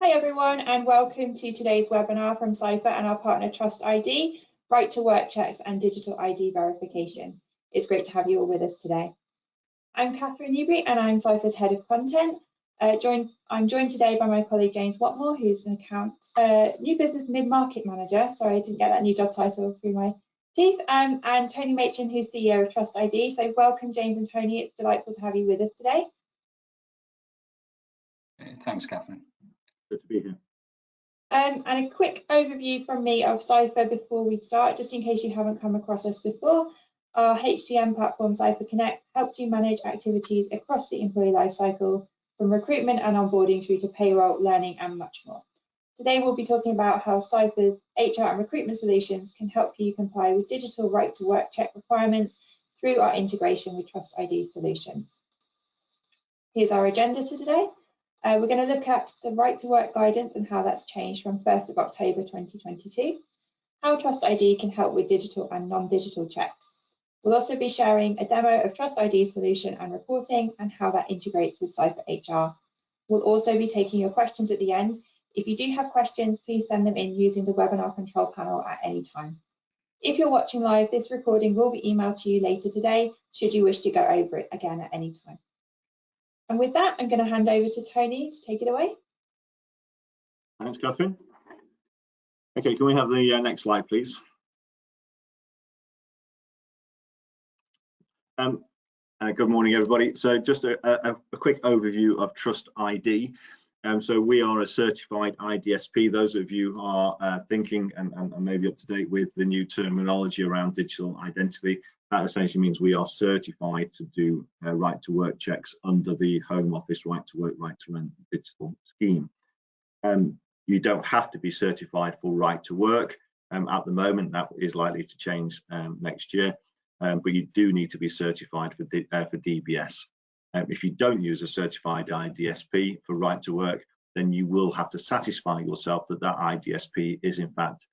Hi everyone, and welcome to today's webinar from Ciphr and our partner TrustID, Right to Work checks and digital ID verification. It's great to have you all with us today. I'm Catherine Newbury and I'm Ciphr's Head of Content. I'm joined today by my colleague James Watmore, who's an new business mid-market manager. Sorry, I didn't get that new job title through my teeth. And Tony Machin, who's CEO of TrustID. So welcome James and Tony, it's delightful to have you with us today. Thanks, Catherine. Good to be here. And a quick overview from me of Ciphr before we start, just in case you haven't come across us before. Our HCM platform, Ciphr Connect, helps you manage activities across the employee lifecycle, from recruitment and onboarding through to payroll, learning, and much more. Today, we'll be talking about how Ciphr's HR and recruitment solutions can help you comply with digital right to work check requirements through our integration with TrustID solutions. Here's our agenda for today. We're going to look at the right to work guidance and how that's changed from 1st of October 2022, how TrustID can help with digital and non-digital checks. We'll also be sharing a demo of TrustID's solution and reporting and how that integrates with Ciphr HR. We'll also be taking your questions at the end. If you do have questions, please send them in using the webinar control panel at any time. If you're watching live, this recording will be emailed to you later today, should you wish to go over it again at any time. And with that, I'm going to hand over to Tony to take it away. Thanks, Catherine. Okay, can we have the next slide, please? Good morning, everybody. So just a quick overview of TrustID. So we are a certified IDSP. Those of you who are thinking and maybe up to date with the new terminology around digital identity, that essentially means we are certified to do right to work checks under the Home Office right to work, right to rent digital scheme. You don't have to be certified for right to work at the moment. That is likely to change next year, but you do need to be certified for DBS. If you don't use a certified IDSP for right to work, then you will have to satisfy yourself that that IDSP is in fact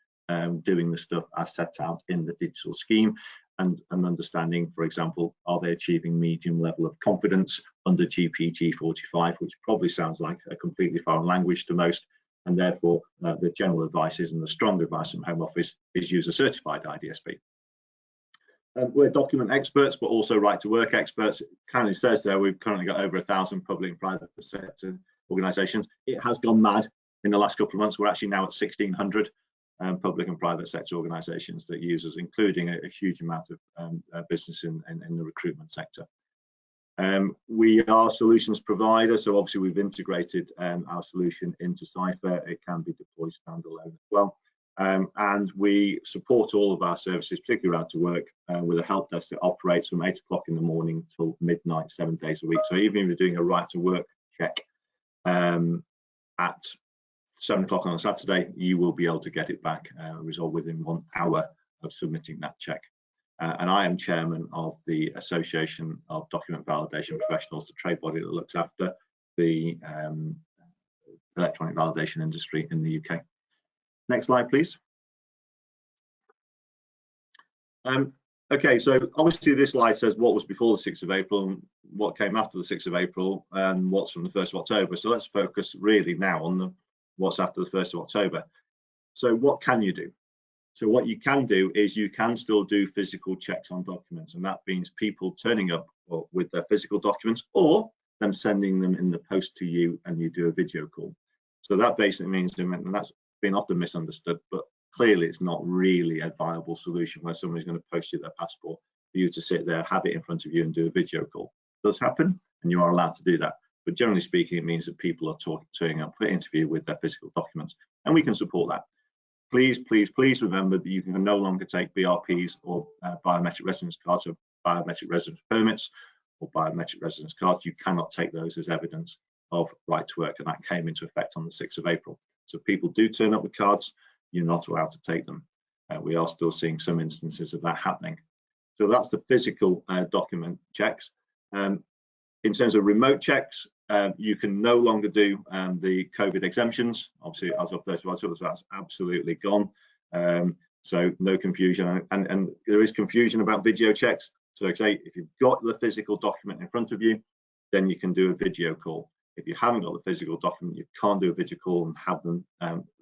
doing the stuff as set out in the digital scheme, and understanding, for example, are they achieving medium level of confidence under GPG 45, which probably sounds like a completely foreign language to most, and therefore the general advice is, and the strong advice from Home Office is, use a certified IDSP. We're document experts, but also right to work experts. It kind of says there we've currently got over 1,000 public and private sector organisations. It has gone mad in the last couple of months. We're actually now at 1,600 public and private sector organisations that use us, including a huge amount of business in the recruitment sector. We are solutions provider, so obviously we've integrated our solution into Ciphr. It can be deployed standalone as well. And we support all of our services, particularly right to work, with a help desk that operates from 8 o'clock in the morning till midnight, 7 days a week. So even if you're doing a right to work check at 7 o'clock on a Saturday, you will be able to get it back resolved within 1 hour of submitting that check. And I am chairman of the Association of Document Validation Professionals, the trade body that looks after the electronic validation industry in the UK. Next slide, please. Okay, so obviously this slide says what was before the 6th of April and what came after the 6th of April and what's from the 1st of October. So let's focus really now on what's after the 1st of October. So what can you do? So what you can do is you can still do physical checks on documents, and that means people turning up with their physical documents or them sending them in the post to you and you do a video call. So that basically means, and that's been often misunderstood, but clearly it's not really a viable solution where somebody's going to post you their passport for you to sit there, have it in front of you and do a video call. It does happen and you are allowed to do that, but generally speaking it means that people are turning up for an interview with their physical documents, and we can support that. Please, please, please remember that you can no longer take BRPs or biometric residence cards or biometric residence permits or biometric residence cards. You cannot take those as evidence of right to work, and that came into effect on the 6th of April. So if people do turn up with cards, you're not allowed to take them. We are still seeing some instances of that happening. So that's the physical document checks. In terms of remote checks, you can no longer do the COVID exemptions. Obviously, as of 1st of October, that's absolutely gone. So no confusion, and there is confusion about video checks. So say if you've got the physical document in front of you, then you can do a video call. If you haven't got the physical document, you can't do a video call and have them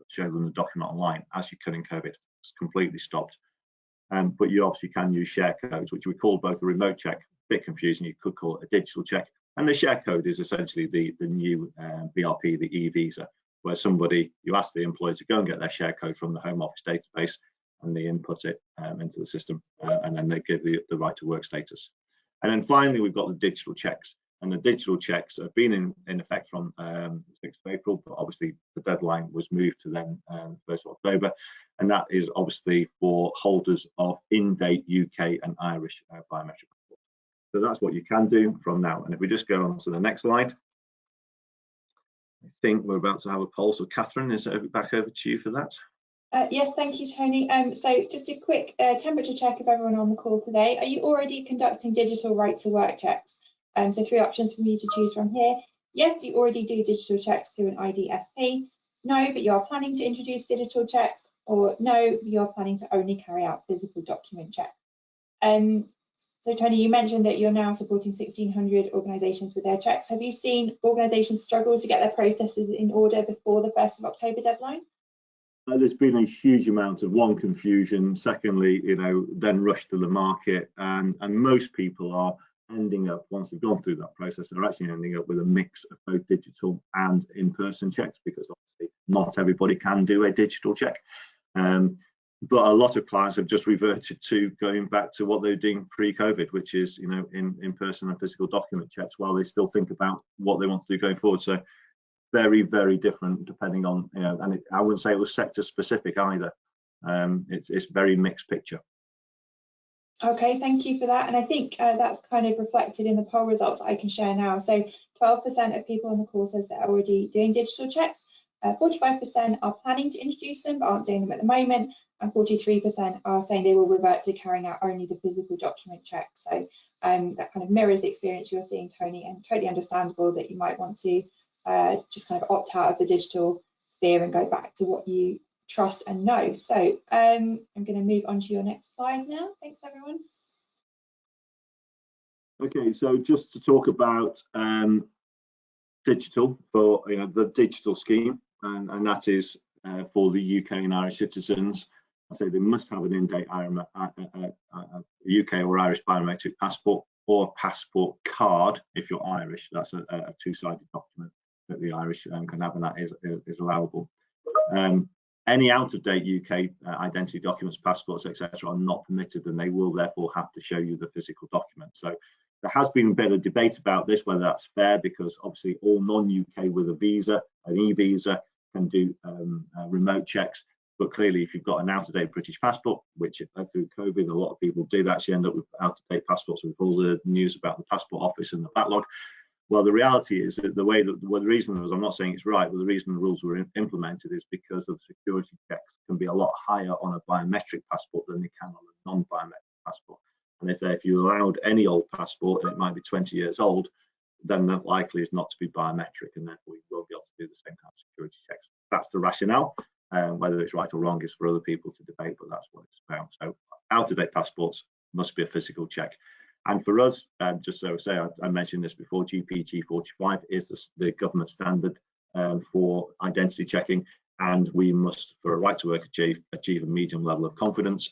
show them the document online, as you could in COVID. It's completely stopped. But you obviously can use share codes, which we call both a remote check, a bit confusing, you could call it a digital check. And the share code is essentially the new BRP, the e-visa, where you ask the employer to go and get their share code from the Home Office database, and they input it into the system, and then they give the right to work status. And then finally, we've got the digital checks. And the digital checks have been in effect from 6th of April, but obviously the deadline was moved to then 1st of October. And that is obviously for holders of in-date UK and Irish biometric passports. So that's what you can do from now. And if we just go on to the next slide, I think we're about to have a poll. So Catherine, is it back over to you for that? Yes, thank you, Tony. So just a quick temperature check of everyone on the call today. Are you already conducting digital right to work checks? So 3 options for you to choose from here. Yes, you already do digital checks through an IDSP. No, but you are planning to introduce digital checks. Or no, you are planning to only carry out physical document checks. So Tony, you mentioned that you're now supporting 1,600 organisations with their checks. Have you seen organisations struggle to get their processes in order before the 1st of October deadline? There's been a huge amount of confusion. Secondly, then rush to the market, and most people are ending up, once they've gone through that process, they're actually ending up with a mix of both digital and in-person checks, because obviously not everybody can do a digital check. But a lot of clients have just reverted to going back to what they were doing pre-COVID, which is in-person and physical document checks, while they still think about what they want to do going forward. So very, very different depending on, and I wouldn't say it was sector specific either. It's very mixed picture. Okay, thank you for that. And I think that's kind of reflected in the poll results that I can share now. So 12% of people on the call says they're already doing digital checks. 45% are planning to introduce them but aren't doing them at the moment, and 43% are saying they will revert to carrying out only the physical document check. So that kind of mirrors the experience you're seeing, Tony, and totally understandable that you might want to just kind of opt out of the digital sphere and go back to what you trust and know. So I'm going to move on to your next slide now. Thanks, everyone. Okay, so just to talk about digital for the digital scheme, and that is for the UK and Irish citizens. I say they must have an in-date UK or Irish biometric passport, or a passport card if you're Irish. That's a two-sided document that the Irish can have, and that is allowable. Any out-of-date UK identity documents, passports, etc., are not permitted, and they will therefore have to show you the physical document. So there has been a bit of debate about this, whether that's fair, because obviously all non-UK with a visa, an e-visa, can do remote checks. But clearly, if you've got an out-of-date British passport, which through COVID, a lot of people did actually end up with out-of-date passports, with all the news about the passport office and the backlog. Well, the reality is that the reason was, I'm not saying it's right, but the reason the rules were implemented is because of security checks can be a lot higher on a biometric passport than they can on a non-biometric passport. And if you allowed any old passport, and it might be 20 years old, then that likely is not to be biometric, and therefore you won't be able to do the same kind of security checks. That's the rationale. Whether it's right or wrong is for other people to debate, but that's what it's about. So out-of-date passports must be a physical check. And for us, just so I say, I mentioned this before, GP G45 is the government standard for identity checking, and we must, for a right to work, achieve a medium level of confidence.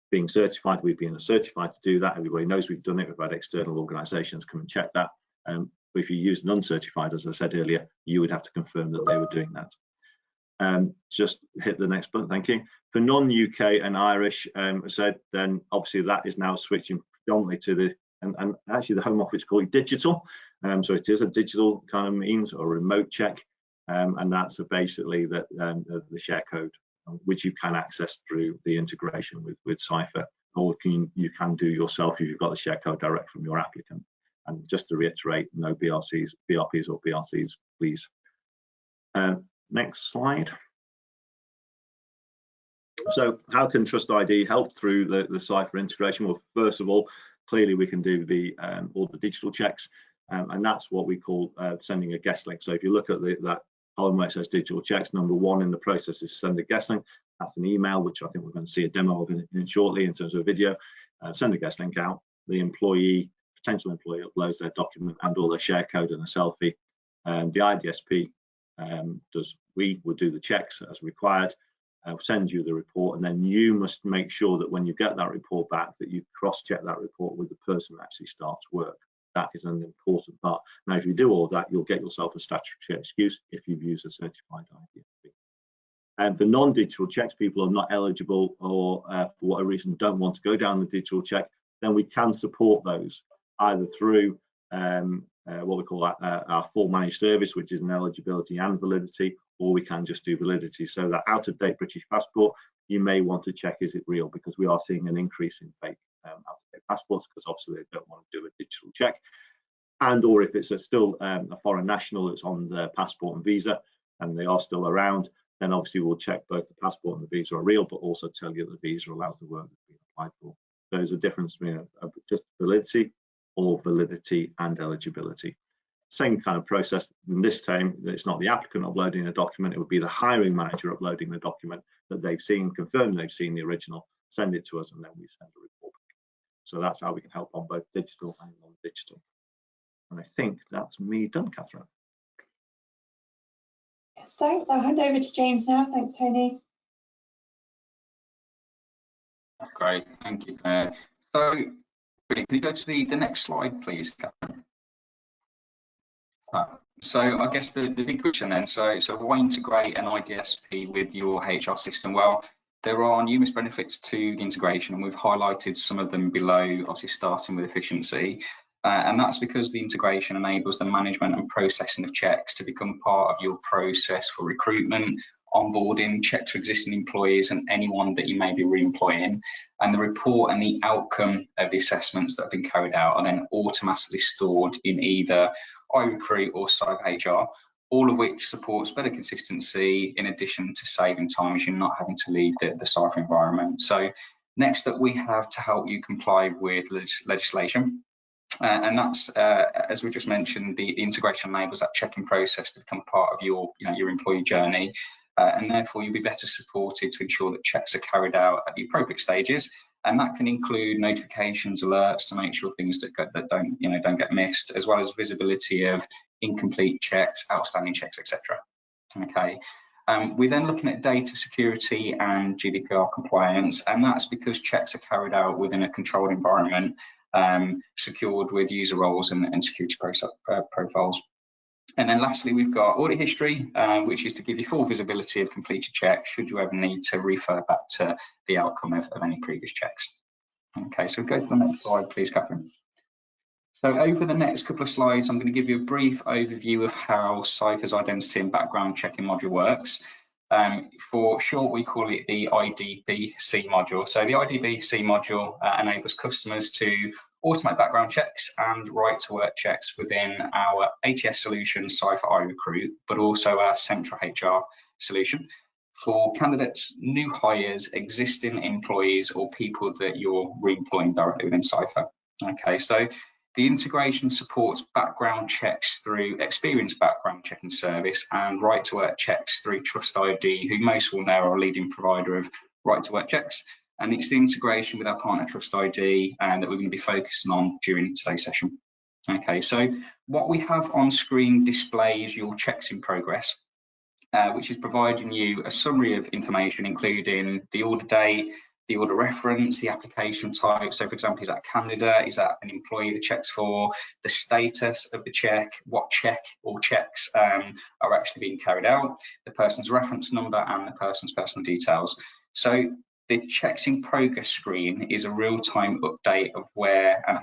Being certified, we've been certified to do that. Everybody knows we've done it. We've had external organisations come and check that. But if you use non-certified, as I said earlier, you would have to confirm that they were doing that. Just hit the next button, thank you. For non-UK and Irish, said, then obviously that is now switching predominantly to the, and actually the Home Office call it digital. So it is a digital kind of means, or remote check, and that's basically the share code, which you can access through the integration with Ciphr, or you can do yourself if you've got the share code direct from your applicant. And just to reiterate, no BRPs or BRCs, please. Next slide. So how can TrustID help through the Ciphr integration? Well, first of all, clearly we can do all the digital checks, and that's what we call sending a guest link. So if you look at that column where it says digital checks, number one in the process is send a guest link. That's an email, which I think we're going to see a demo of in shortly in terms of a video. Send a guest link out. The potential employee uploads their document and all their share code and a selfie. The IDSP we will do the checks as required, send you the report, and then you must make sure that when you get that report back that you cross-check that report with the person who actually starts work. That is an important part. Now, if you do all that, you'll get yourself a statutory excuse if you've used a certified IDSP. And for non-digital checks, people are not eligible or for whatever reason don't want to go down the digital check, then we can support those either through what we call our full managed service, which is an eligibility and validity, or we can just do validity. So that out-of-date British passport, you may want to check, is it real? Because we are seeing an increase in fake out-of-date passports, because obviously they don't want to do a digital check. And or if it's still a foreign national that's on their passport and visa and they are still around, then obviously we'll check both the passport and the visa are real, but also tell you that the visa allows the work that's been applied for. There's a difference between just validity or validity and eligibility. Same kind of process. In this time, it's not the applicant uploading a document, it would be the hiring manager uploading the document that they've seen, confirm they've seen the original, send it to us, and then we send a report back. So that's how we can help on both digital and non-digital. And I think that's me done, Catherine. Yes, thanks. I'll hand over to James now. Thanks, Tony. Great, thank you. So, can you go to the next slide, please, Catherine? So I guess the big question then, so why integrate an IDSP with your HR system? Well, there are numerous benefits to the integration, and we've highlighted some of them below, obviously starting with efficiency. And that's because the integration enables the management and processing of checks to become part of your process for recruitment, onboarding, checks for existing employees and anyone that you may be re-employing. And the report and the outcome of the assessments that have been carried out are then automatically stored in either iRecruit or Ciphr HR, all of which supports better consistency in addition to saving time as you're not having to leave the Ciphr environment. So next up, we have to help you comply with legislation. And that's, as we just mentioned, the integration enables that checking process to become part of your employee journey, and therefore you'll be better supported to ensure that checks are carried out at the appropriate stages. And that can include notifications, alerts to make sure things that don't get missed, as well as visibility of incomplete checks, outstanding checks, etc. Okay. We're then looking at data security and GDPR compliance, and that's because checks are carried out within a controlled environment, secured with user roles and security profiles. And then lastly, we've got audit history, which is to give you full visibility of completed checks should you ever need to refer back to the outcome of any previous checks. Okay, so go to the next slide, please, Catherine. So over the next couple of slides, I'm going to give you a brief overview of how Ciphr's identity and background checking module works. For short, we call it the IDBC module. So the IDBC module enables customers to automate background checks and right to work checks within our ATS solution, Ciphr iRecruit, but also our central HR solution for candidates, new hires, existing employees, or people that you're re-employing directly within Ciphr. Okay, so the integration supports background checks through Experience Background Checking Service and right to work checks through TrustID, who most will know are a leading provider of right to work checks. And it's the integration with our partner TrustID that we're going to be focusing on during today's session. Okay, so what we have on screen displays your checks in progress, which is providing you a summary of information, including the order date, the order reference, the application type. So for example, is that a candidate? Is that an employee the check's for? The status of the check, what check or checks are actually being carried out, the person's reference number and the person's personal details. So the checks in progress screen is a real-time update of where an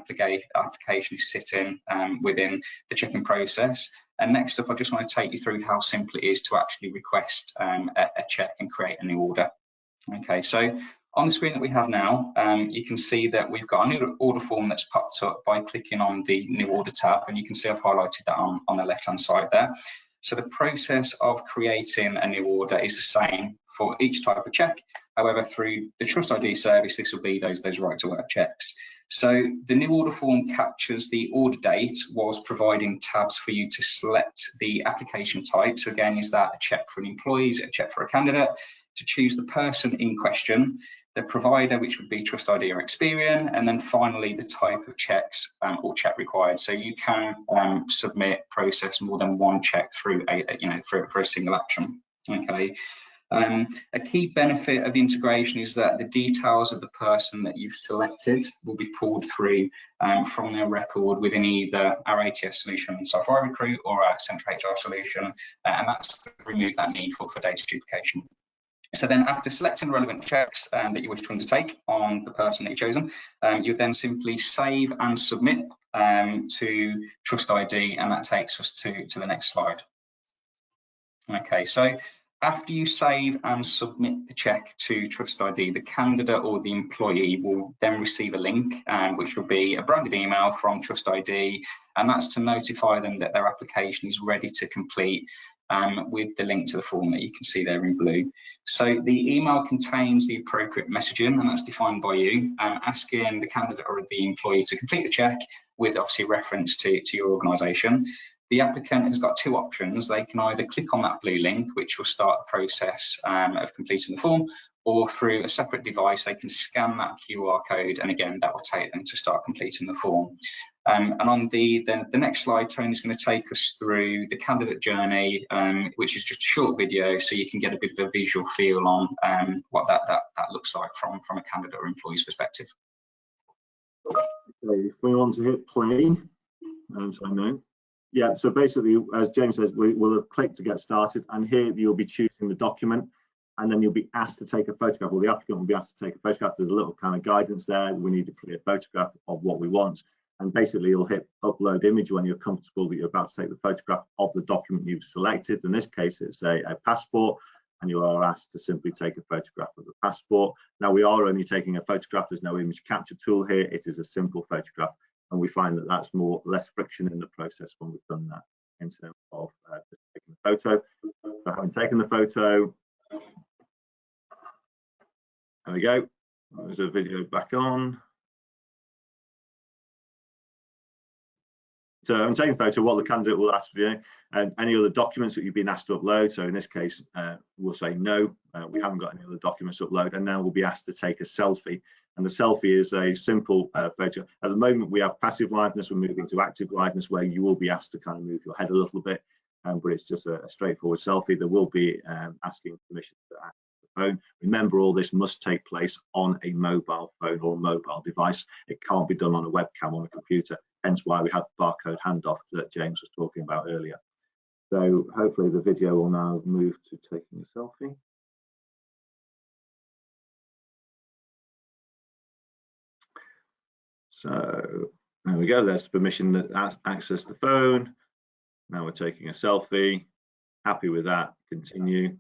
application is sitting within the checking process. And next up, I just want to take you through how simple it is to actually request a check and create a new order. Okay, so on the screen that we have now, you can see that we've got a new order form that's popped up by clicking on the new order tab, and you can see I've highlighted that on the left-hand side there. So the process of creating a new order is the same for each type of check. However, through the TrustID service, this will be those right to work checks. So the new order form captures the order date whilst providing tabs for you to select the application type. So again, is that a check for an employee, is it a check for a candidate? To choose the person in question, the provider, which would be TrustID or Experian, and then finally the type of checks or check required. So you can submit, process more than one check through for a single action. Okay. A key benefit of the integration is that the details of the person that you've selected will be pulled through from their record within either our ATS solution, Ciphr Recruit, or our Ciphr HR solution, and that's to remove that need for data duplication. So then, after selecting relevant checks that you wish to undertake on the person that you've chosen, you then simply save and submit to TrustID, and that takes us to the next slide. Okay, so after you save and submit the check to TrustID, the candidate or the employee will then receive a link, which will be a branded email from TrustID, and that's to notify them that their application is ready to complete, with the link to the form that you can see there in blue. So the email contains the appropriate messaging, and that's defined by you, asking the candidate or the employee to complete the check with obviously reference to your organisation. The applicant has got two options. They can either click on that blue link, which will start the process of completing the form, or through a separate device, they can scan that QR code, and again, that will take them to start completing the form. And on the next slide, Tony's going to take us through the candidate journey, which is just a short video, so you can get a bit of a visual feel on what that looks like from a candidate or employee's perspective. Okay, if we want to hit play, so I know. Yeah, so basically, as James says, we will have clicked to get started, and here you'll be choosing the document, and then you'll be asked to take a photograph, or the applicant will be asked to take a photograph. There's a little kind of guidance there. We need a clear photograph of what we want, and basically you'll hit upload image when you're comfortable that you're about to take the photograph of the document you've selected. In this case, it's a passport, and you are asked to simply take a photograph of the passport. Now, we are only taking a photograph. There's no image capture tool here. It is a simple photograph, and we find that that's less friction in the process when we've done that in terms of just taking the photo. So having taken the photo, there we go. There's a video back on. So I'm taking a photo. What the candidate will ask for you, and any other documents that you've been asked to upload. So in this case, we'll say no, we haven't got any other documents to upload, and now we'll be asked to take a selfie. And the selfie is a simple photo. At the moment, we have passive liveness. We're moving to active liveness, where you will be asked to kind of move your head a little bit, but it's just a straightforward selfie. There will be asking permission to access the phone. Remember, all this must take place on a mobile phone or a mobile device. It can't be done on a webcam on a computer. Hence why we have the barcode handoff that James was talking about earlier. So hopefully the video will now move to taking a selfie. So there we go. There's the permission to access the phone. Now we're taking a selfie. Happy with that. Continue.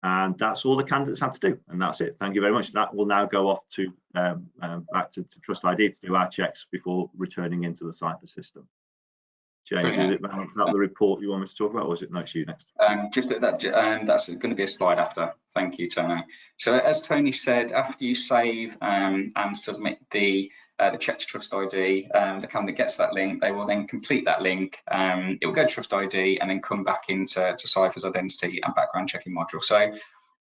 And that's all the candidates have to do, and that's it. Thank you very much. That will now go off to back to TrustID to do our checks before returning into the Ciphr system. James, is it about the report you want me to talk about, or is it next you next? Just that's going to be a slide after. Thank you, Tony. So as Tony said, after you save and submit the check to TrustID, the candidate gets that link. They will then complete that link. It will go to TrustID and then come back into Ciphr's identity and background checking module. So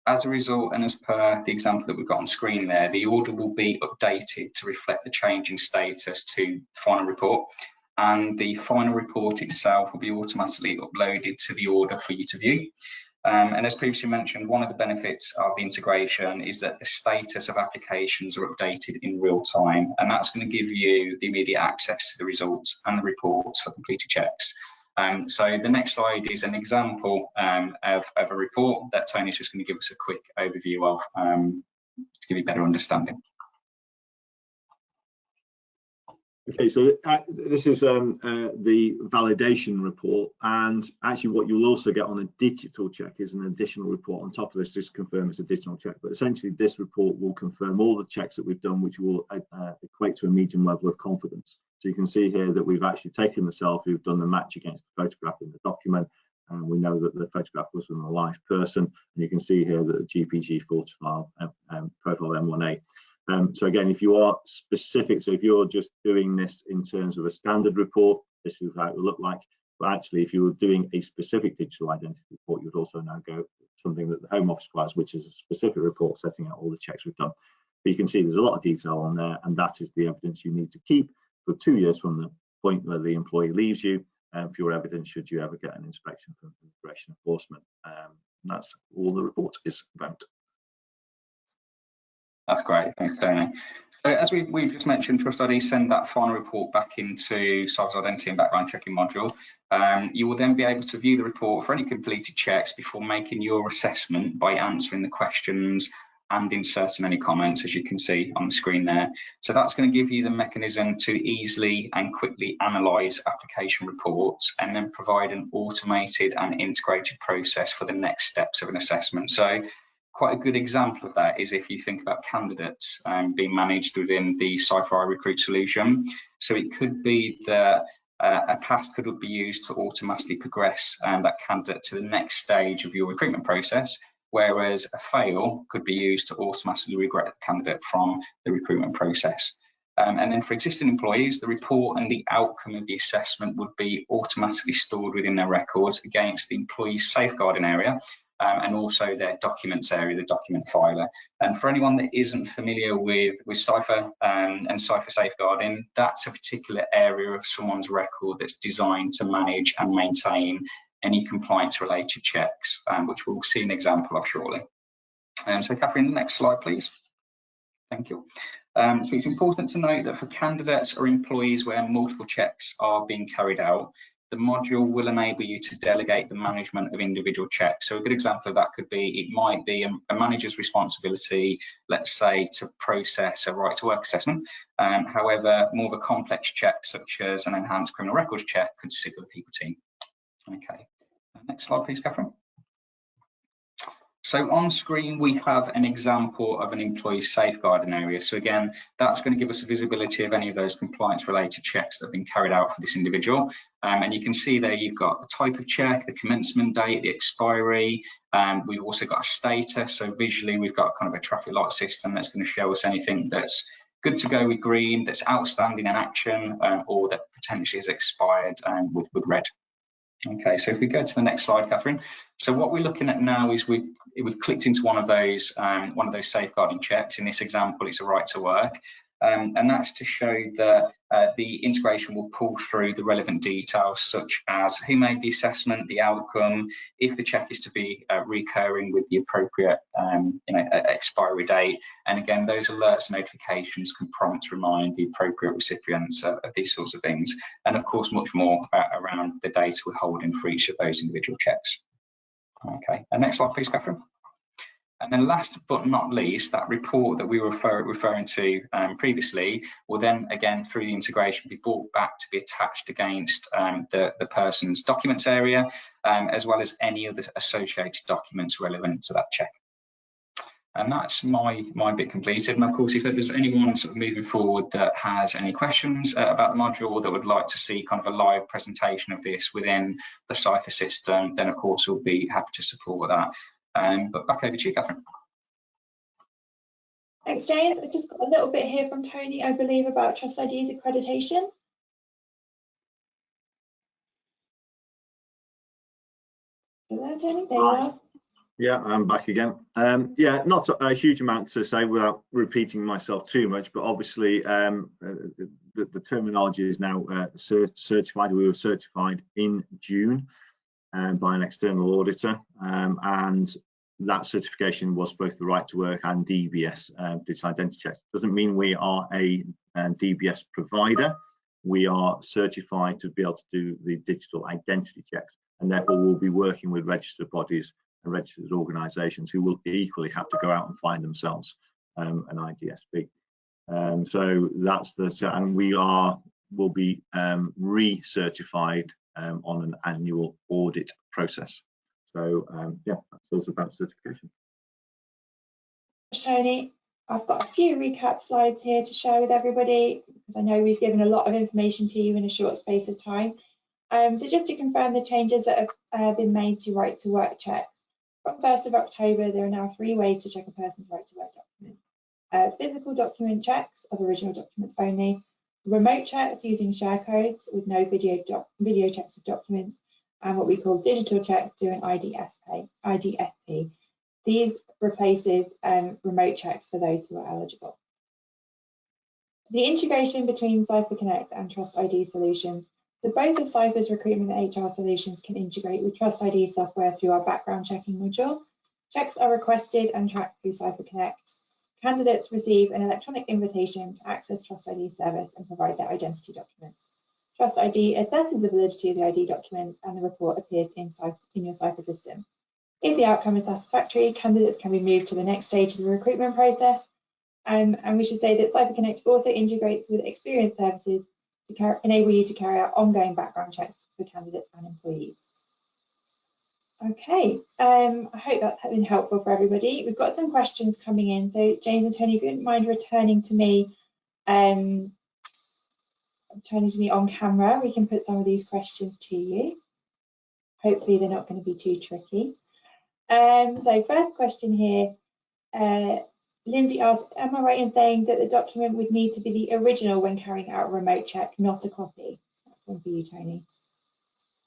as a result, and as per the example that we've got on screen there, the order will be updated to reflect the change in status to the final report. And the final report itself will be automatically uploaded to the order for you to view. And as previously mentioned, one of the benefits of the integration is that the status of applications are updated in real time, and that's going to give you the immediate access to the results and the reports for completed checks. So the next slide is an example of a report that Tony's just going to give us a quick overview of to give you a better understanding. Okay, so this is the validation report, and actually what you'll also get on a digital check is an additional report on top of this, just to confirm it's a digital check. But essentially this report will confirm all the checks that we've done, which will equate to a medium level of confidence. So you can see here that we've actually taken the selfie, we've done the match against the photograph in the document, and we know that the photograph was from a live person, and you can see here that the GPG profile M1A. So again, if you are specific, so if you're just doing this in terms of a standard report, this is how it will look like. But actually, if you were doing a specific digital identity report, you would also now go something that the Home Office requires, which is a specific report setting out all the checks we've done. But you can see there's a lot of detail on there, and that is the evidence you need to keep for 2 years from the point where the employee leaves you, for your evidence should you ever get an inspection from immigration enforcement. That's all the report is about. That's great, thanks, Tony. So as we just mentioned, TrustID send that final report back into Ciphyr's identity and background checking module. You will then be able to view the report for any completed checks before making your assessment by answering the questions and inserting any comments, as you can see on the screen there. So that's going to give you the mechanism to easily and quickly analyse application reports and then provide an automated and integrated process for the next steps of an assessment. So quite a good example of that is if you think about candidates being managed within the Ciphr Recruit solution. So it could be that a pass could be used to automatically progress that candidate to the next stage of your recruitment process, whereas a fail could be used to automatically regret the candidate from the recruitment process. And then for existing employees, the report and the outcome of the assessment would be automatically stored within their records against the employee's safeguarding area, and also their documents area, the document filer. And for anyone that isn't familiar with Ciphr and Ciphr safeguarding, that's a particular area of someone's record that's designed to manage and maintain any compliance related checks, which we'll see an example of shortly. So Catherine, the next slide, please. Thank you. So it's important to note that for candidates or employees where multiple checks are being carried out, the module will enable you to delegate the management of individual checks. So a good example of that could be, it might be a manager's responsibility, let's say, to process a right to work assessment. However, more of a complex check such as an enhanced criminal records check could sit with the people team. Okay, next slide please, Catherine. So on screen, we have an example of an employee safeguarding area. So again, that's going to give us a visibility of any of those compliance related checks that have been carried out for this individual. And you can see there you've got the type of check, the commencement date, the expiry. We've also got a status. So visually, we've got kind of a traffic light system that's going to show us anything that's good to go with green, that's outstanding in action, or that potentially is expired with red. Okay, so if we go to the next slide, Catherine. So what we're looking at now is we've clicked into one of those safeguarding checks. In this example, it's a right to work, and that's to show that the integration will pull through the relevant details such as who made the assessment, the outcome, if the check is to be recurring with the appropriate expiry date, and again those alerts and notifications can prompt to remind the appropriate recipients of these sorts of things, and of course much more around the data we're holding for each of those individual checks. Okay, and next slide please, Catherine. And then last but not least, that report that we were referring to previously will then again through the integration be brought back to be attached against the person's documents area, as well as any other associated documents relevant to that check. And that's my bit completed. And of course, if there's anyone sort of moving forward that has any questions about the module or that would like to see kind of a live presentation of this within the Ciphr system, then of course we'll be happy to support that. But back over to you, Catherine. Thanks, James. I've just got a little bit here from Tony, I believe, about TrustID's accreditation. There, Tony, there you are. Yeah, I'm back again. Yeah, not a huge amount to say without repeating myself too much, but obviously the terminology is now certified. We were certified in June by an external auditor, and that certification was both the right to work and DBS, digital identity checks. Doesn't mean we are a DBS provider. We are certified to be able to do the digital identity checks, and therefore we'll be working with registered bodies and registered organisations who will equally have to go out and find themselves an IDSP. So that's and we will be recertified on an annual audit process. So yeah, that's also about certification. Tony, I've got a few recap slides here to share with everybody because I know we've given a lot of information to you in a short space of time. So just to confirm the changes that have been made to right to work checks. From 1st of October, there are now 3 ways to check a person's right to work document. Physical document checks of original documents only, remote checks using share codes with no video checks of documents, and what we call digital checks doing IDSP. These replaces remote checks for those who are eligible. The integration between Ciphr Connect and TrustID solutions. So both of Ciphr's recruitment and HR solutions can integrate with TrustID software through our background checking module. Checks are requested and tracked through Ciphr Connect. Candidates receive an electronic invitation to access TrustID service and provide their identity documents. TrustID assesses the validity of the ID documents and the report appears in your Ciphr system. If the outcome is satisfactory, candidates can be moved to the next stage of the recruitment process. And we should say that Ciphr Connect also integrates with experience services to enable you to carry out ongoing background checks for candidates and employees. Okay, I hope that's been helpful for everybody. We've got some questions coming in. So James and Tony, if you wouldn't mind returning to me on camera, we can put some of these questions to you. Hopefully they're not going to be too tricky. So first question here, Lindsay asked, am I right in saying that the document would need to be the original when carrying out a remote check, not a copy? That's one for you, Tony.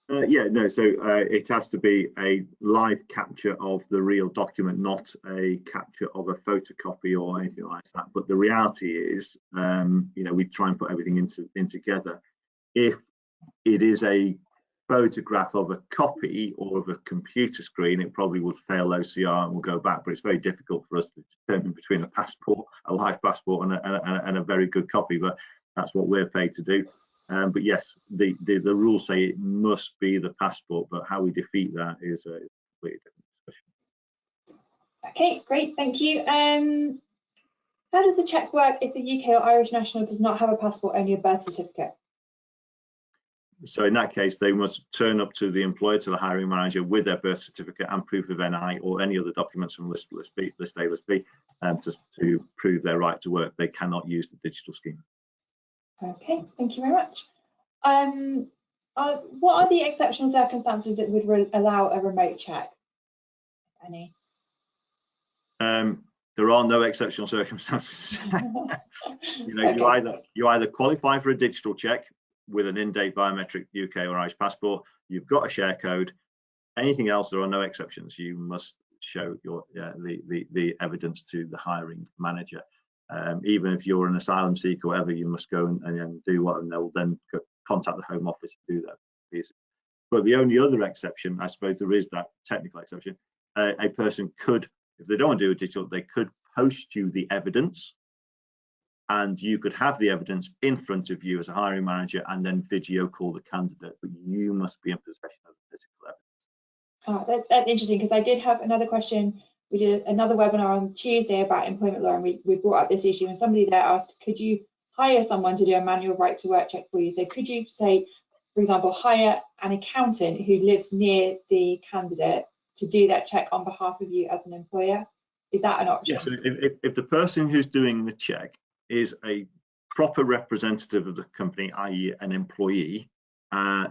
Yeah, no, so it has to be a live capture of the real document, not a capture of a photocopy or anything like that. But the reality is, you know, we try and put everything in together. If it is a photograph of a copy or of a computer screen, it probably would fail OCR and will go back. But it's very difficult for us to determine between a passport, a live passport, and a very good copy. But that's what we're paid to do. But yes, the rules say it must be the passport, but how we defeat that is a completely different discussion. Okay, great, thank you. How does the check work if the UK or Irish national does not have a passport, only a birth certificate? So in that case, they must turn up to the employer, to the hiring manager, with their birth certificate and proof of NI or any other documents from list A, list B, to prove their right to work. They cannot use the digital scheme. Okay, thank you very much. What are the exceptional circumstances that would allow a remote check, any? There are no exceptional circumstances. You know, okay. you either qualify for a digital check with an in-date biometric UK or Irish passport, you've got a share code. Anything else, there are no exceptions. You must show your the evidence to the hiring manager. Even if you're an asylum seeker or whatever, you must go and do what, and they'll then contact the Home Office to do that. But the only other exception, I suppose there is that technical exception, a person could, if they don't want to do a digital, they could post you the evidence, and you could have the evidence in front of you as a hiring manager and then video call the candidate, but you must be in possession of the physical evidence. Oh, that's interesting, because I did have another question. We did another webinar on Tuesday about employment law, and we brought up this issue, and somebody there asked, could you hire someone to do a manual right to work check for you? So could you say, for example, hire an accountant who lives near the candidate to do that check on behalf of you as an employer? Is that an option? Yes, if the person who's doing the check is a proper representative of the company, i.e. an employee,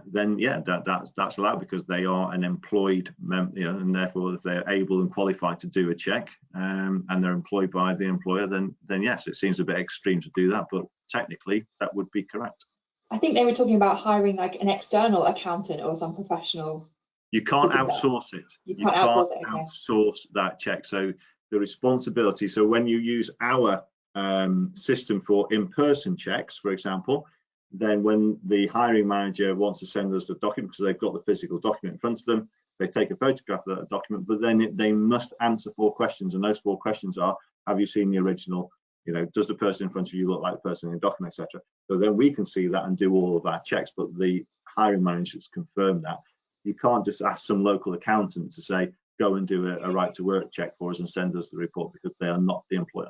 then yeah, that's allowed, because they are an employed member, you know, and therefore if they're able and qualified to do a check, and they're employed by the employer, then yes, it seems a bit extreme to do that, but technically that would be correct. I think they were talking about hiring like an external accountant or some professional. You can't outsource it. You can't outsource that check. So the responsibility, so when you use our system for in-person checks, for example, then when the hiring manager wants to send us the document, because they've got the physical document in front of them, they take a photograph of that document, but then they must answer 4 questions, and those 4 questions are, have you seen the original, you know, does the person in front of you look like the person in the document, etc. So then we can see that and do all of our checks, but the hiring managers confirm that. You can't just ask some local accountant to say, go and do a right to work check for us and send us the report, because they are not the employer.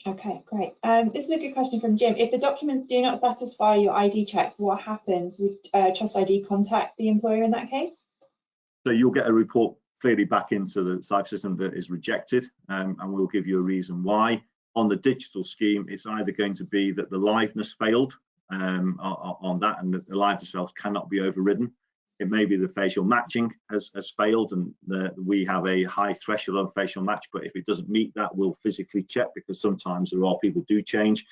Okay, great. This is a good question from Jim. If the documents do not satisfy your ID checks, what happens? Would TrustID contact the employer in that case? So you'll get a report clearly back into the Ciphr system that is rejected, and we'll give you a reason why. On the digital scheme, it's either going to be that the liveness failed on that, and the liveness fails cannot be overridden. It may be the facial matching has failed, and we have a high threshold on facial match, but if it doesn't meet that, we'll physically check, because sometimes there are people do change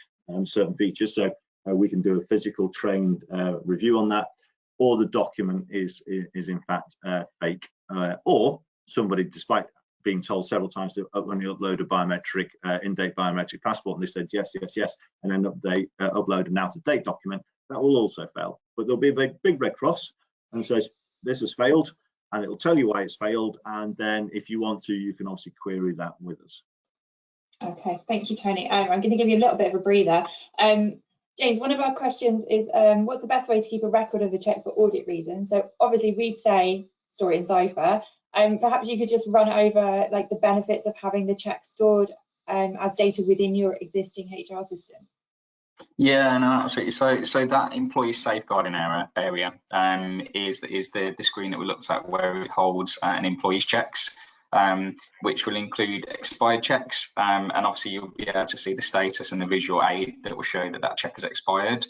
certain features. So we can do a physical trained review on that, or the document is in fact fake, or somebody, despite being told several times to only upload a biometric, in-date biometric passport, and they said yes, yes, yes, and then upload an out-of-date document, that will also fail. But there'll be a big red cross and it says this has failed, and it will tell you why it's failed, and then if you want to, you can obviously query that with us. Okay, thank you, Tony. I'm going to give you a little bit of a breather. James, one of our questions is, what's the best way to keep a record of the check for audit reasons? So obviously we'd say store it in Ciphr. Perhaps you could just run over like the benefits of having the check stored as data within your existing HR system. Yeah, no, absolutely. So that employee safeguarding area is the screen that we looked at, where it holds an employee's checks, which will include expired checks, and obviously you'll be able to see the status and the visual aid that will show that that check has expired.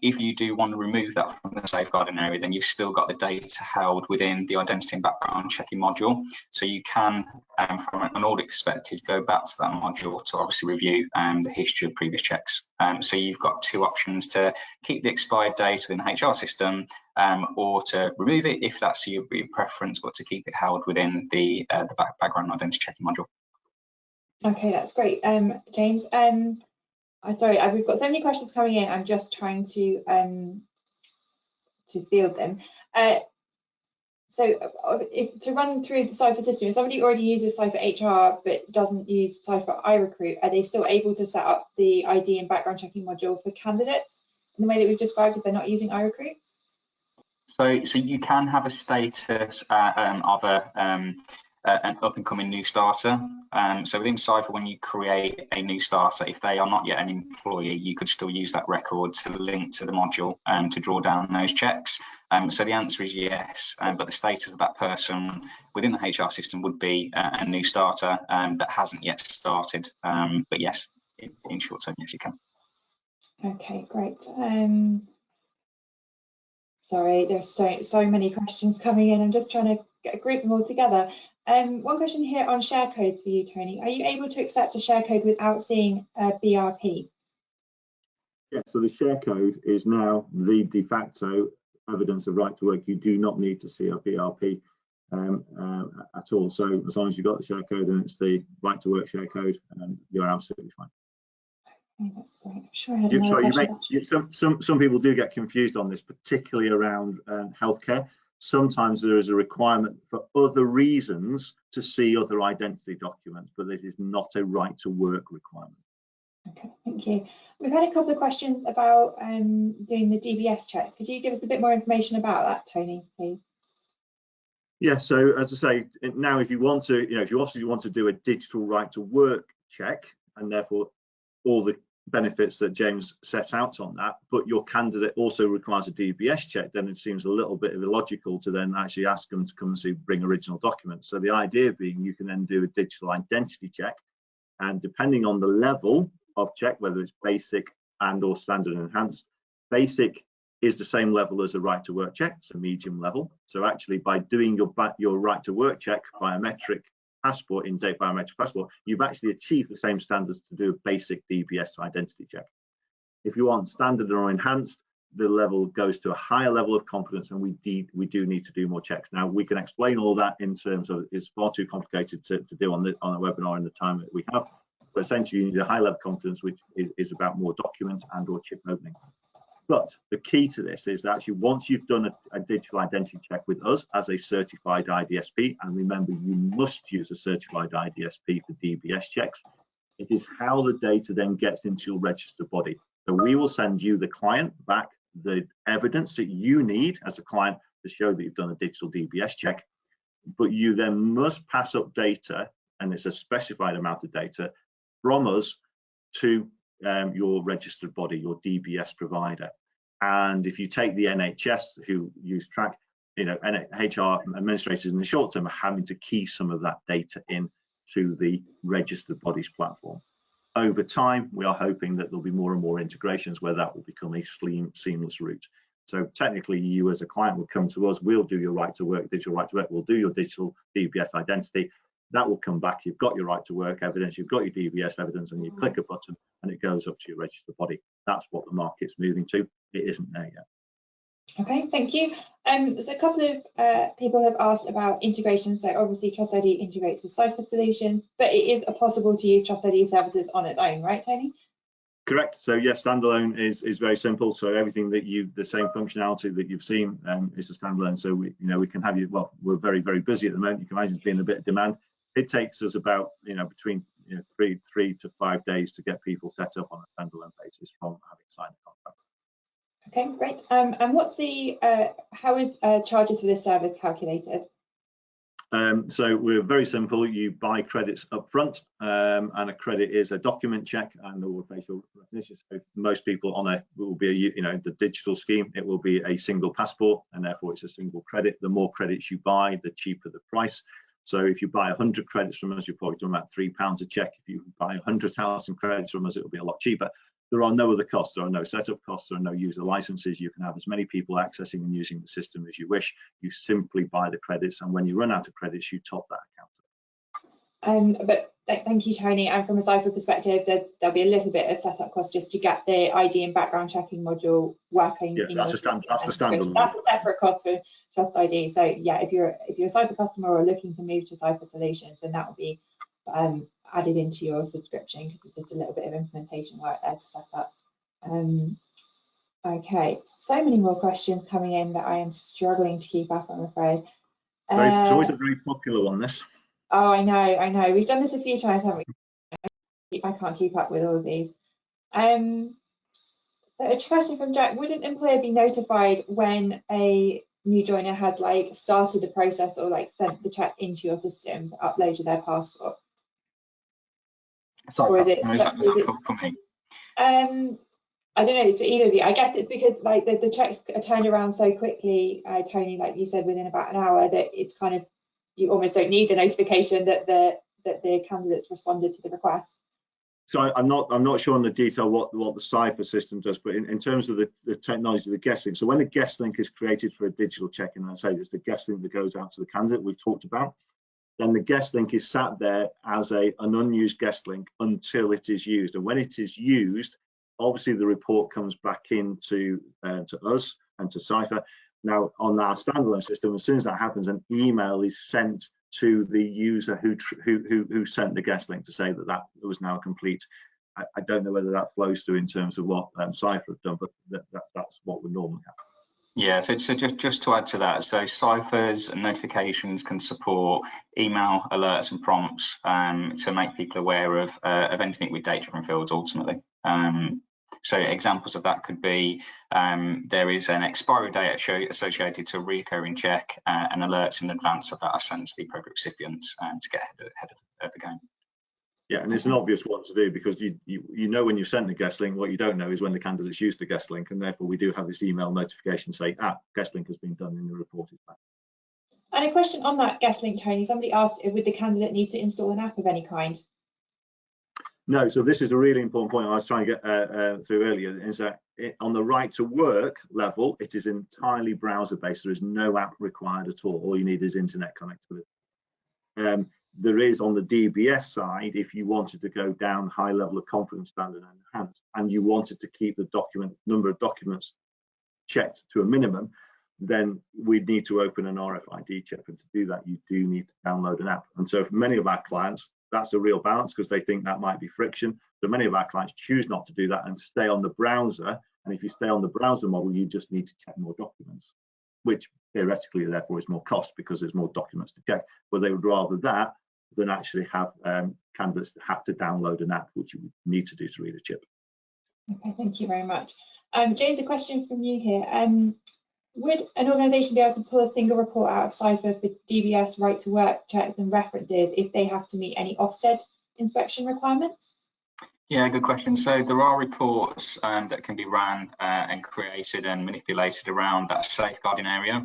If you do want to remove that from the safeguarding area, then you've still got the data held within the identity and background checking module. So you can, from an audit perspective, go back to that module to obviously review the history of previous checks. So you've got two options: to keep the expired data within the HR system, or to remove it if that's your preference, but to keep it held within the background identity checking module. Okay, that's great, James. Sorry, we've got so many questions coming in. I'm just trying to field them. To run through the Ciphr system, if somebody already uses Ciphr HR but doesn't use Ciphr iRecruit, are they still able to set up the ID and background checking module for candidates in the way that we've described if they're not using iRecruit? So you can have a status of an up-and-coming new starter. So within Ciphr, when you create a new starter, if they are not yet an employee, you could still use that record to link to the module to draw down those checks. So the answer is yes, but the status of that person within the HR system would be a new starter that hasn't yet started. But yes, in short term, yes, you can. Okay, great. Sorry, there's so many questions coming in. I'm just trying to group them all together. One question here on share codes for you, Tony. Are you able to accept a share code without seeing a BRP? Yeah, so the share code is now the de facto evidence of right to work. You do not need to see a BRP at all. So as long as you've got the share code and it's the right to work share code, you're absolutely fine. Okay, that's great. I'm sure I had another question. Some people do get confused on this, particularly around healthcare. Sometimes there is a requirement for other reasons to see other identity documents, but this is not a right to work requirement. Okay, thank you. We've had a couple of questions about doing the DBS checks. Could you give us a bit more information about that, Tony, please? Yeah, so as I say, now if you want to, if you obviously want to do a digital right to work check, and therefore all the benefits that James set out on that, but your candidate also requires a DBS check, then it seems a little bit illogical to then actually ask them to come and bring original documents. So the idea being you can then do a digital identity check, and depending on the level of check, whether it's basic and or standard enhanced, basic is the same level as a right to work check, so medium level. So actually by doing your right to work check biometric passport, in-date biometric passport, you've actually achieved the same standards to do a basic DBS identity check. If you want standard or enhanced, the level goes to a higher level of confidence, and we do need to do more checks. Now we can explain all that in terms of, it's far too complicated to do on a webinar in the time that we have, but essentially you need a high level of confidence, which is about more documents and or chip opening. But the key to this is that actually once you've done a digital identity check with us as a certified IDSP, and remember you must use a certified IDSP for DBS checks, it is how the data then gets into your registered body. So we will send you, the client, back the evidence that you need as a client to show that you've done a digital DBS check, but you then must pass up data, and it's a specified amount of data, from us to your registered body, your DBS provider. And if you take the NHS, who use track, HR administrators in the short term are having to key some of that data in to the registered bodies platform. Over time, we are hoping that there'll be more and more integrations where that will become a seamless route. So technically, you as a client will come to us, we'll do your right to work, digital right to work, we'll do your digital DBS identity, that will come back. You've got your right to work evidence, you've got your DVS evidence, and you click a button and it goes up to your registered body. That's what the market's moving to. It isn't there yet. Okay, thank you. So a couple of people have asked about integration. So obviously TrustID integrates with Ciphr solutions, but it is possible to use TrustID services on its own, right, Tony? Correct. So yes, standalone is very simple. So everything that the same functionality that you've seen is a standalone. So we can have you. Well, we're very busy at the moment. You can imagine it's being a bit of demand. It takes us about between 3 to 5 days to get people set up on a standalone basis from having signed a contract. Okay, great. And what's the how is charges for this service calculated? So we're very simple. You buy credits up front, and a credit is a document check and or facial recognition. So most people on it will be the digital scheme. It will be a single passport, and therefore it's a single credit. The more credits you buy, the cheaper the price. So if you buy 100 credits from us, you're probably talking about £3 a check. If you buy 100,000 credits from us, it will be a lot cheaper. There are no other costs. There are no setup costs. There are no user licenses. You can have as many people accessing and using the system as you wish. You simply buy the credits, and when you run out of credits, you top that account. But thank you, Tony. And from a Ciphr perspective, there'll be a little bit of setup cost just to get the ID and background checking module working. Yeah, that's the standalone. That's a separate cost for TrustID. So yeah, if you're a Ciphr customer or looking to move to Ciphr solutions, then that will be added into your subscription, because it's just a little bit of implementation work there to set up. Okay, so many more questions coming in that I am struggling to keep up, I'm afraid. It's always a very popular one, this. Oh, I know. We've done this a few times, haven't we? I can't keep up with all of these. So a question from Jack: would an employer be notified when a new joiner had started the process or sent the check into your system, uploaded their passport? Sorry, or is it for me? I don't know, it's for either of you. I guess it's because the checks are turned around so quickly, Tony, like you said, within about an hour, that it's kind of, you almost don't need the notification that the candidates responded to the request. So I'm not sure on the detail what the Ciphr system does, but in terms of the technology, the guest link. So when the guest link is created for a digital check-in, and I say it's the guest link that goes out to the candidate we've talked about, then the guest link is sat there as an unused guest link until it is used. And when it is used, obviously the report comes back into to us and to Ciphr. Now on our standalone system, as soon as that happens, an email is sent to the user who sent the guest link to say that was now complete. I don't know whether that flows through in terms of what Ciphr have done, but that's what would normally happen. Yeah, so just to add to that, so Ciphr's notifications can support email alerts and prompts to make people aware of anything with data-driven fields ultimately. So examples of that could be there is an expiry date associated to a recurring check, and alerts in advance of that are sent to the appropriate recipients to get ahead of the game. Yeah, and it's an obvious one to do, because you know when you send the guest link. What you don't know is when the candidates use the guest link, and therefore we do have this email notification say, guest link has been done and the report is back. And a question on that guest link, Tony, somebody asked, would the candidate need to install an app of any kind? No, so this is a really important point I was trying to get through earlier, is that on the right to work level, it is entirely browser based. There is no app required at all. All you need is internet connectivity. There is on the DBS side, if you wanted to go down high level of confidence standard and enhanced, and you wanted to keep the number of documents checked to a minimum, then we'd need to open an RFID chip, and to do that you do need to download an app. And so for many of our clients, that's a real balance, because they think that might be friction. So many of our clients choose not to do that and stay on the browser. And if you stay on the browser model, you just need to check more documents, which theoretically therefore is more cost because there's more documents to check. But they would rather that than actually have candidates have to download an app, which you would need to do to read a chip. Okay, thank you very much. James, a question from you here. Would an organisation be able to pull a single report out of Ciphr for DBS, right to work checks and references if they have to meet any Ofsted inspection requirements? Yeah, good question. So there are reports that can be run and created and manipulated around that safeguarding area,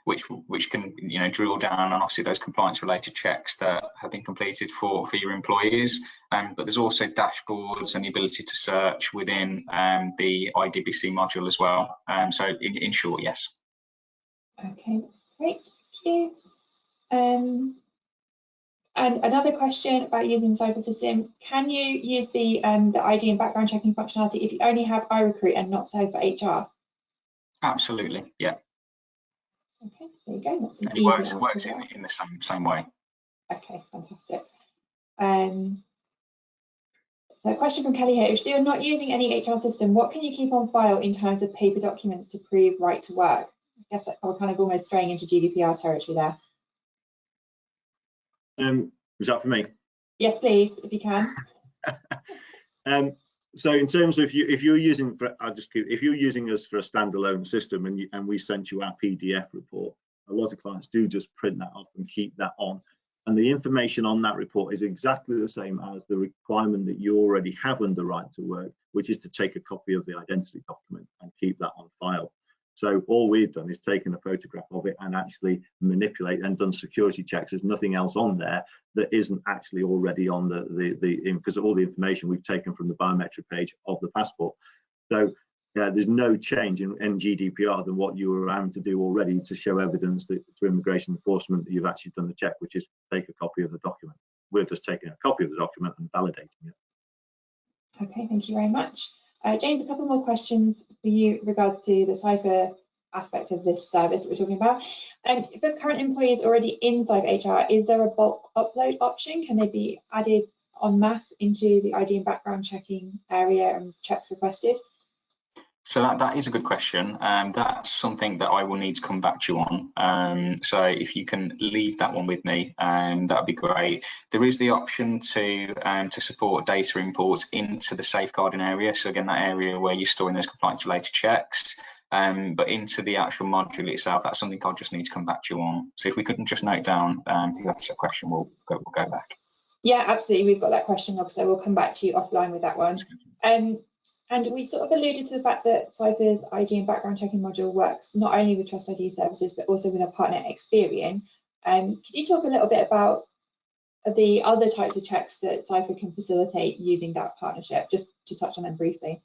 which can drill down on obviously those compliance related checks that have been completed for your employees. But there's also dashboards and the ability to search within the IDBC module as well. So in short, yes. Okay, great, thank you. And another question about using the Ciphr system: can you use the ID and background checking functionality if you only have iRecruit and not Ciphr HR? Absolutely, yeah. Okay, there you go. That's an And easy it answer works there. in the same way. Okay, fantastic. So a question from Kelly here: if you're not using any HR system, what can you keep on file in terms of paper documents to prove right to work? I guess that we're kind of almost straying into GDPR territory there. Is that for me? Yes, please, if you can. So in terms of if you're using if you're using us for a standalone system and we sent you our PDF report, a lot of clients do just print that off and keep that on. And the information on that report is exactly the same as the requirement that you already have under right to work, which is to take a copy of the identity document and keep that on file. So all we've done is taken a photograph of it and actually manipulate and done security checks. There's nothing else on there that isn't actually already on because all the information we've taken from the biometric page of the passport. So there's no change in GDPR than what you were aiming to do already to show evidence that to immigration enforcement that you've actually done the check, which is take a copy of the document. We're just taking a copy of the document and validating it. Okay, thank you very much. James, a couple more questions for you in regards to the Ciphr aspect of this service that we're talking about. If a current employee is already in Ciphr HR, is there a bulk upload option? Can they be added en masse into the ID and background checking area and checks requested? So that is a good question. That's something that I will need to come back to you on. So if you can leave that one with me, that would be great. There is the option to support data imports into the safeguarding area. So again, that area where you're storing those compliance-related checks. But into the actual module itself, that's something I'll just need to come back to you on. So if we couldn't just note down who asked that question, we'll go back. Yeah, absolutely. We've got that question log, so we'll come back to you offline with that one. And we sort of alluded to the fact that Ciphr's ID and background checking module works not only with TrustID services, but also with our partner Experian. Could you talk a little bit about the other types of checks that Ciphr can facilitate using that partnership, just to touch on them briefly?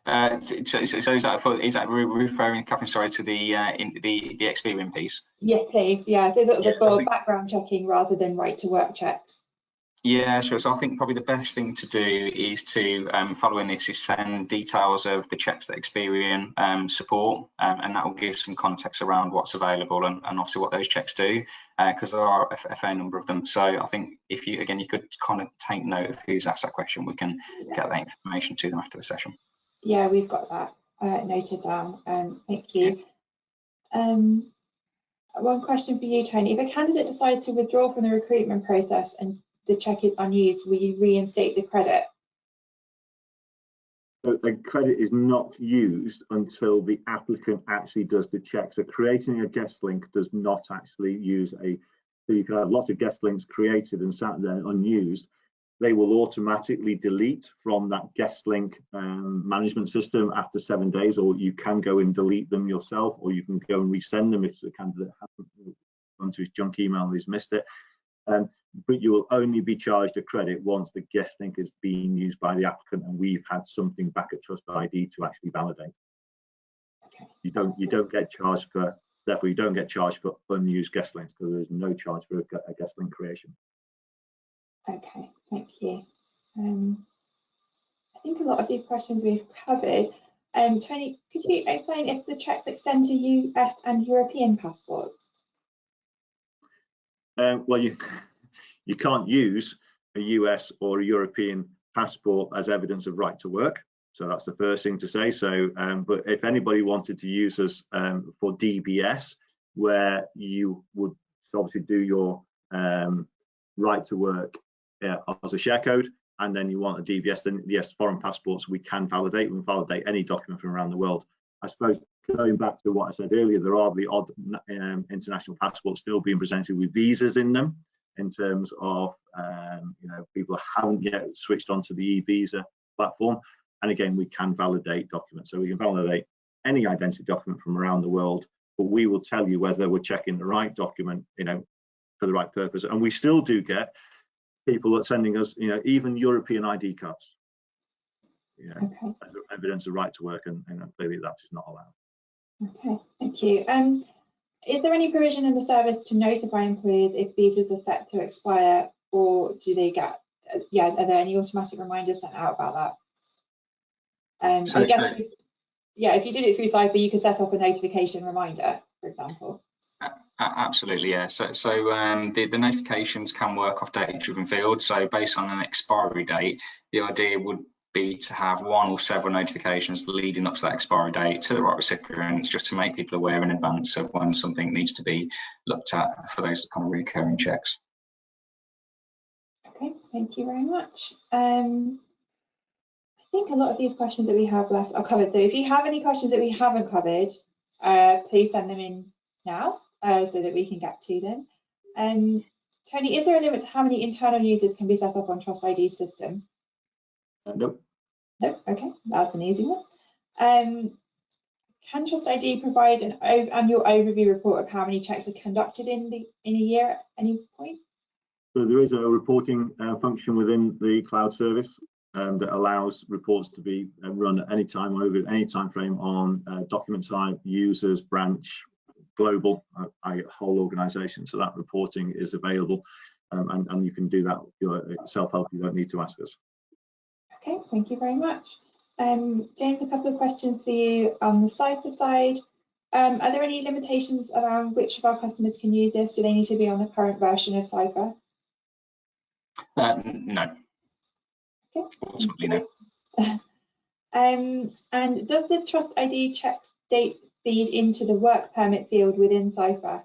So is that referring, Catherine, sorry, to the Experian piece? Yes, please. Yeah, so the background checking rather than right to work checks. Yeah, sure. So I think probably the best thing to do is to, following this, is send details of the checks that Experian support, and that will give some context around what's available and obviously what those checks do, because there are a fair number of them. So I think if you could kind of take note of who's asked that question, we can get that information to them after the session. Yeah, we've got that noted down. Thank you. Yeah. One question for you, Tony. If a candidate decides to withdraw from the recruitment process and the check is unused, will you reinstate the credit? The credit is not used until the applicant actually does the check. So creating a guest link does not actually use so you can have lots of guest links created and sat there unused. They will automatically delete from that guest link management system after 7 days, or you can go and delete them yourself, or you can go and resend them if the candidate hasn't gone to his junk email and he's missed it. But you will only be charged a credit once the guest link is being used by the applicant and we've had something back at TrustID to actually validate. Okay. You don't get charged for, therefore you don't get charged for unused guest links, because there's no charge for a guest link creation. Okay, thank you. I think a lot of these questions we've covered. Tony, could you explain if the checks extend to US and European passports? Well, you can't use a US or a European passport as evidence of right to work. So that's the first thing to say. So, but if anybody wanted to use us for DBS, where you would obviously do your right to work as a share code, and then you want a DBS, then yes, foreign passports we can validate. We can validate any document from around the world. I suppose going back to what I said earlier, there are the odd international passports still being presented with visas in them, in terms of people haven't yet switched onto the e-visa platform. And again, we can validate documents. So we can validate any identity document from around the world, but we will tell you whether we're checking the right document, for the right purpose. And we still do get people that are sending us, even European ID cards, okay, as evidence of right to work, and clearly that is not allowed. Okay, thank you. Is there any provision in the service to notify employees if visas are set to expire, or do they get, are there any automatic reminders sent out about that? I guess, if you did it through Ciphr, you could set up a notification reminder, for example. Absolutely, yeah. So the notifications can work off data-driven fields. So based on an expiry date, the idea would be to have one or several notifications leading up to that expiry date to the right recipients, just to make people aware in advance of when something needs to be looked at for those kind of recurring checks. Okay, thank you very much. I think a lot of these questions that we have left are covered. So if you have any questions that we haven't covered, please send them in now so that we can get to them. Tony, is there a limit to how many internal users can be set up on TrustID's system? Nope. Nope. Okay, that's an easy one. Can TrustID provide an annual overview report of how many checks are conducted in a year at any point? So there is a reporting function within the cloud service that allows reports to be run at any time over any time frame on document type, users, branch, global, whole organization. So that reporting is available, and you can do that self-help. You don't need to ask us. Okay, thank you very much. James, a couple of questions for you on the Ciphr side. Are there any limitations around which of our customers can use this? Do they need to be on the current version of Ciphr? No. Okay. Ultimately, no. And does the TrustID check date feed into the work permit field within Ciphr?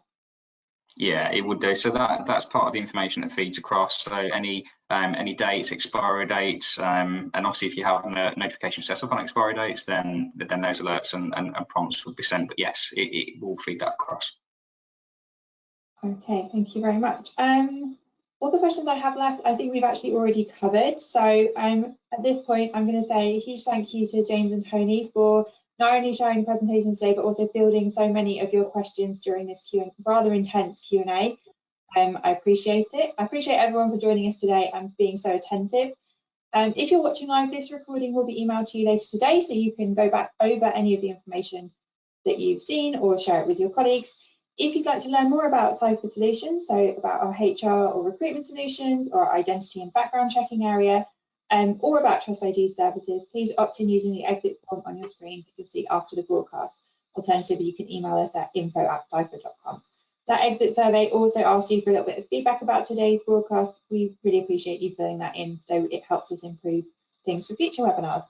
Yeah, it would do. So that's part of the information that feeds across. So any dates, expiry dates, and obviously if you have a notification set up on expiry dates, then those alerts and prompts will be sent. But yes, it will feed that across. Okay, thank you very much. All the questions I have left, I think we've actually already covered. So at this point, I'm going to say a huge thank you to James and Tony for not only sharing the presentation today, but also fielding so many of your questions during this rather intense Q&A. I appreciate it. I appreciate everyone for joining us today and being so attentive. If you're watching live, this recording will be emailed to you later today, so you can go back over any of the information that you've seen or share it with your colleagues. If you'd like to learn more about Ciphr solutions, so about our HR or recruitment solutions or our identity and background checking area, or about TrustID services, please opt in using the exit form on your screen that you'll see after the broadcast. Alternatively, you can email us at info@ciphr.com. That exit survey also asks you for a little bit of feedback about today's broadcast. We really appreciate you filling that in, so it helps us improve things for future webinars.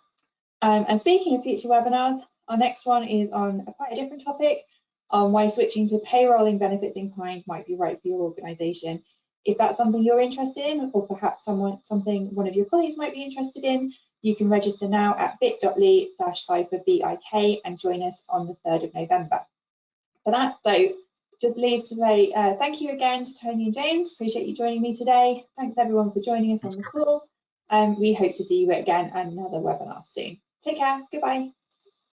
And speaking of future webinars, our next one is on quite a different topic, on why switching to payrolling benefits in kind might be right for your organisation. If that's something you're interested in, or perhaps something one of your colleagues might be interested in, you can register now at bit.ly/CiphrBIK and join us on the 3rd of November. For that, so just leave to say thank you again to Tony and James. Appreciate you joining me today. Thanks everyone for joining us on the call. We hope to see you again at another webinar soon. Take care. Goodbye.